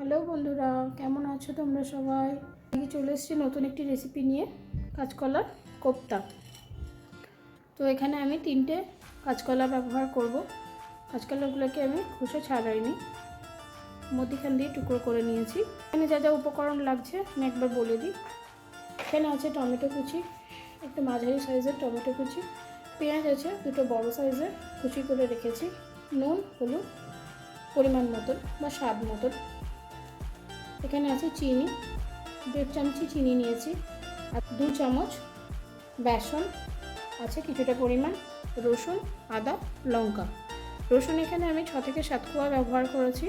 Hello বন্ধুরা, কেমন আছো তোমরা সবাই? আজকে চলে এসেছি নতুন একটি রেসিপি নিয়ে, কাঁচকলার কোপ্তা। তো এখানে আমি 3টে কাঁচকলা ব্যবহার করব। কাঁচকলাগুলোকে আমি খোসা ছাড়াইনি, মধ্যিখান দিয়ে টুকরো করে নিয়েছি। এখানে যা যা উপকরণ লাগছে আমি একবার বলে দিই। এখানে আছে টমেটো কুচি, একটা মাঝারি সাইজের টমেটো কুচি, পেঁয়াজ আছে 2টো বড় সাইজের কুচি করে রেখেছি, নুন হলুদ পরিমাণ মতন বা স্বাদ মতন। এখানে আছে চিনি, 1.5 চামচি চিনি নিয়েছি, আর 2 চামচ বেসন আছে কিছুটা পরিমাণ, রসুন আদা লঙ্কা। রসুন এখানে আমি 6 থেকে 7 কোয়া ব্যবহার করেছি,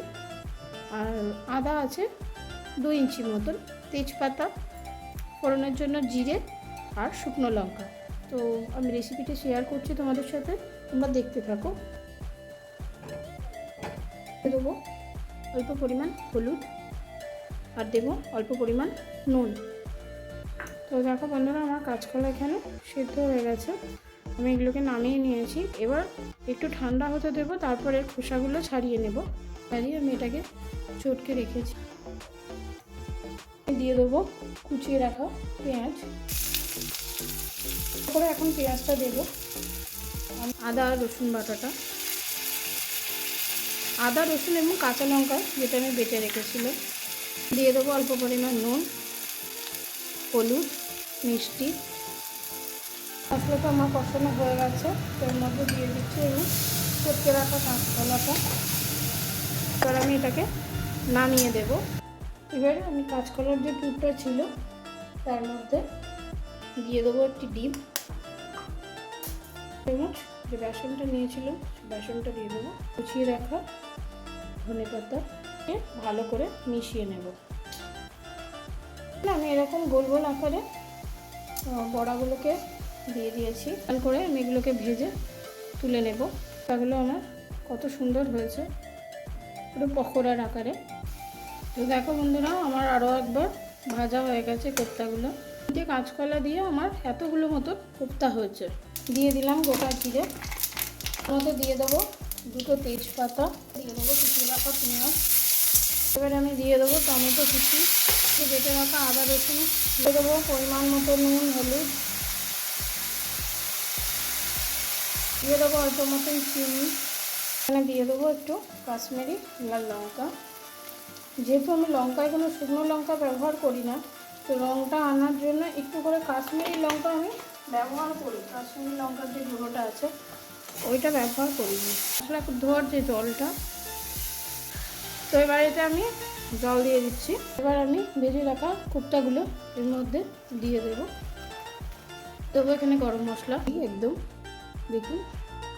আর আদা আছে 2 ইঞ্চি মতন, তেজপাতা, ফোড়নের জন্য জিরে আর শুকনো লঙ্কা। তো আমি রেসিপিটা শেয়ার করছি তোমাদের সাথে, তোমরা দেখতে থাকো। দেবো অল্প পরিমাণ হলুদ আর দেবো অল্প পরিমাণ নুন। তো দেখো বন্ধুরা, আমার কাঁচকলা এখানে সিদ্ধ হয়ে গেছে, আমি এগুলোকে নামিয়ে নিয়েছি। এবার একটু ঠান্ডা হতে দেবো, তারপরে খোসাগুলো ছাড়িয়ে নেব। ছাড়িয়ে আমি এটাকে চটকে রেখেছি। দিয়ে দেবো কুচিয়ে রাখা পেঁয়াজ। তারপরে এখন পেঁয়াজটা দেবো, আদা আর রসুন বাটাটা, আদা রসুন এবং কাঁচা লঙ্কা যেটা আমি বেটে রেখেছিলাম। দিয়ে দেবো অল্প পরিমাণ নুন, হলুদ, মিষ্টি। মশলাটা আমার কষানো হয়ে গেছে, এর মধ্যে দিয়ে দিচ্ছি আমি চটকে রাখা কাঁচকলাটা। এবার আমি এটাকে নামিয়ে দেব। এবারে আমি কাঁচকলার যে পুরটা ছিল তার মধ্যে দিয়ে দেবো একটি ডিম, চামচ যে বেসনটা নিয়েছিলাম বেসনটা দিয়ে দেবো, কুচিয়ে রাখা ধনেপাতাকে ভালো করে মিশিয়ে নেব। আমি এরকম গোল গোল আকারে বড়াগুলোকে দিয়ে দিয়েছি। ভালো করে আমি এগুলোকে ভেজে তুলে নেব। তাগুলো আমার কত সুন্দর হয়েছে, পুরো পকোড়ার আকারে। তো দেখো বন্ধুরা, আমার আরও একবার ভাজা হয়ে গেছে কোপ্তাগুলো। যে কাঁচকলা দিয়ে আমার এতগুলো মতো কোপ্তা হয়েছে। দিয়ে দিলাম গোটা জিরে, মধ্যে দিয়ে দেবো 2টো তেজপাতা, দিয়ে দেবো কুচিয়ে রাখা পেঁয়াজ। এবারে আমি দিয়ে দেবো টমেটো কুচি, বেটে রাখা আদা রসুন, দিয়ে দেবো পরিমাণ মতো নুন হলুদ, দিয়ে দেবো অল্প মতন চিনি, এখানে দিয়ে দেবো একটু কাশ্মীরি লাল লঙ্কা। যেহেতু আমি লঙ্কায় কোনো শুকনো লঙ্কা ব্যবহার করি না, তো রঙটা আনার জন্য একটু করে কাশ্মীরি লঙ্কা আমি ব্যবহার করি। কাশ্মীরি লঙ্কার যে গুঁড়োটা আছে ওইটা ব্যবহার করি না, মশলা ধোয়ার যে জলটা। তো এবার এটা আমি জল দিয়ে দিচ্ছি। এবার আমি ভেজে রাখা কোপ্তাগুলো এর মধ্যে দিয়ে দেবো। তবে এখানে গরম মশলা একদম, দেখুন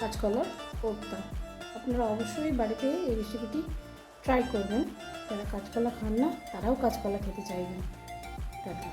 কাঁচকলার কোপ্তা। আপনারা অবশ্যই বাড়িতে এই রেসিপিটি ট্রাই করবেন। যারা কাঁচকলা খান না তারাও কাঁচকলা খেতে চাইবেন। টাটা।